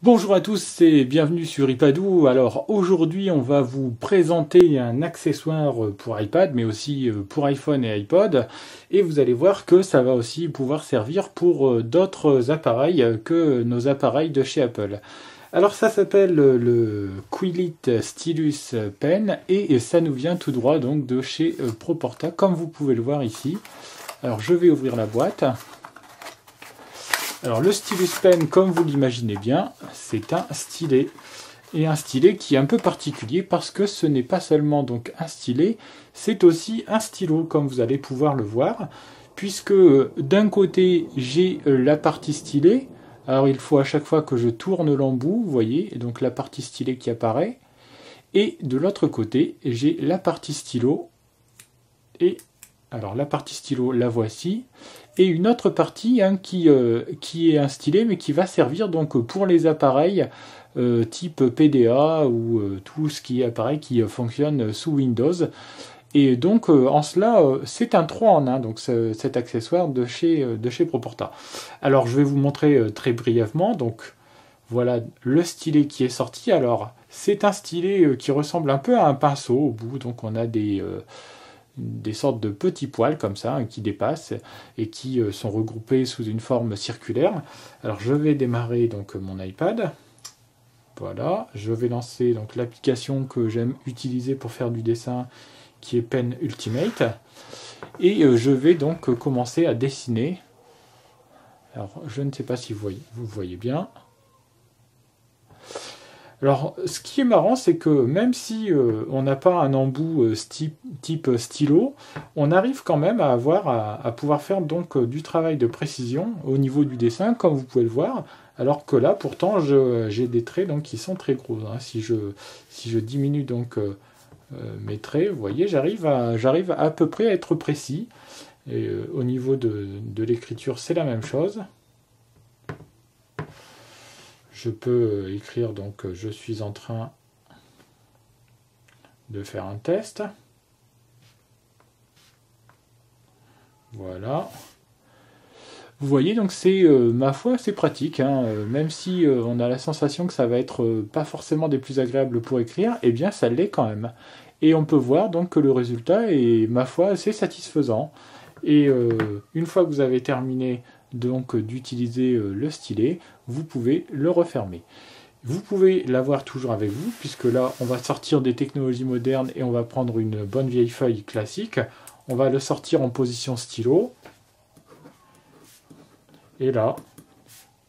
Bonjour à tous et bienvenue sur iPadou. Alors aujourd'hui on va vous présenter un accessoire pour iPad mais aussi pour iPhone et iPod, et vous allez voir que ça va aussi pouvoir servir pour d'autres appareils que nos appareils de chez Apple. Alors ça s'appelle le Quillite Stylus Pen et ça nous vient tout droit donc de chez Proporta, comme vous pouvez le voir ici. Alors je vais ouvrir la boîte. Alors le stylus pen, comme vous l'imaginez bien, c'est un stylet. Et un stylet qui est un peu particulier parce que ce n'est pas seulement donc un stylet, c'est aussi un stylo, comme vous allez pouvoir le voir. Puisque d'un côté, j'ai la partie stylet. Alors il faut à chaque fois que je tourne l'embout, vous voyez, et donc la partie stylet qui apparaît. Et de l'autre côté, j'ai la partie stylo. Et alors la partie stylo, la voici. Et une autre partie qui est un stylet, mais qui va servir donc pour les appareils type PDA ou tout ce qui est appareil qui fonctionne sous Windows. Et donc en cela, c'est un 3 en 1, donc cet accessoire de chez Proporta. Alors je vais vous montrer très brièvement. Donc voilà le stylet qui est sorti. Alors c'est un stylet qui ressemble un peu à un pinceau au bout, donc on a des sortes de petits poils comme ça qui dépassent et qui sont regroupés sous une forme circulaire. Alors je vais démarrer donc mon iPad. Voilà, je vais lancer donc l'application que j'aime utiliser pour faire du dessin, qui est Pen Ultimate, et je vais donc commencer à dessiner. Alors je ne sais pas si vous voyez bien. Alors, ce qui est marrant, c'est que même si on n'a pas un embout type stylo, on arrive quand même à pouvoir faire donc du travail de précision au niveau du dessin, comme vous pouvez le voir. Alors que là, pourtant, j'ai des traits donc qui sont très gros. Hein. Si je diminue donc mes traits, vous voyez, j'arrive à peu près à être précis. Et au niveau de l'écriture, c'est la même chose. Je peux écrire donc je suis en train de faire un test. Voilà. Vous voyez, donc c'est ma foi, c'est pratique, hein. Même si on a la sensation que ça va être pas forcément des plus agréables pour écrire, eh bien ça l'est quand même. Et on peut voir donc que le résultat est, ma foi, assez satisfaisant. Et une fois que vous avez terminé donc d'utiliser le stylet, vous pouvez le refermer. Vous pouvez l'avoir toujours avec vous, puisque là on va sortir des technologies modernes et on va prendre une bonne vieille feuille classique. On va le sortir en position stylo. Et là,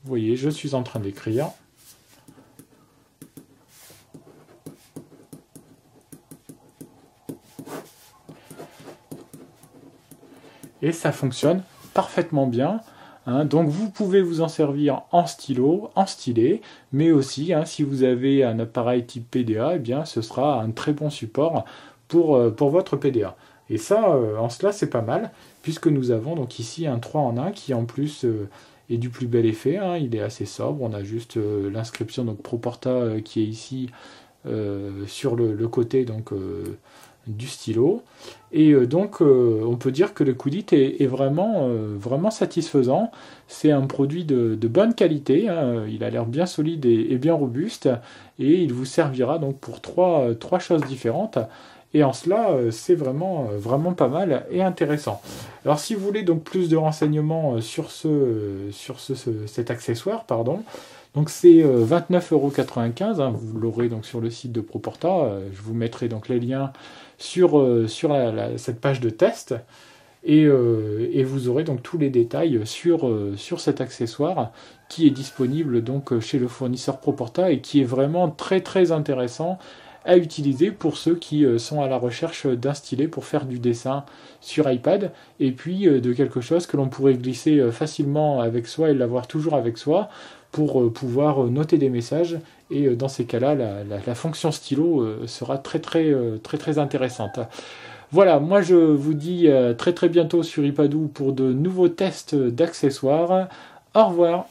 vous voyez, je suis en train d'écrire. Et ça fonctionne parfaitement bien. Hein, donc vous pouvez vous en servir en stylo, en stylet, mais aussi si vous avez un appareil type PDA, eh bien ce sera un très bon support pour votre PDA. Et ça, en cela, c'est pas mal, puisque nous avons donc ici un 3 en 1 qui en plus est du plus bel effet. Hein, il est assez sobre, on a juste l'inscription donc Proporta qui est ici sur le côté donc du stylo, et donc on peut dire que le Quillite est vraiment, vraiment satisfaisant. C'est un produit de bonne qualité, hein. Il a l'air bien solide et bien robuste, et il vous servira donc pour trois choses différentes, et en cela c'est vraiment, vraiment pas mal et intéressant. Alors si vous voulez donc plus de renseignements sur cet accessoire, pardon, donc c'est 29,95 €, hein, vous l'aurez donc sur le site de Proporta. Je vous mettrai donc les liens sur cette page de test, et vous aurez donc tous les détails sur cet accessoire qui est disponible donc chez le fournisseur Proporta et qui est vraiment très très intéressant à utiliser pour ceux qui sont à la recherche d'un stylet pour faire du dessin sur iPad, et puis de quelque chose que l'on pourrait glisser facilement avec soi et l'avoir toujours avec soi pour pouvoir noter des messages. Et dans ces cas-là, la fonction stylo sera très très intéressante. Voilà, moi je vous dis très très bientôt sur iPadou pour de nouveaux tests d'accessoires. Au revoir.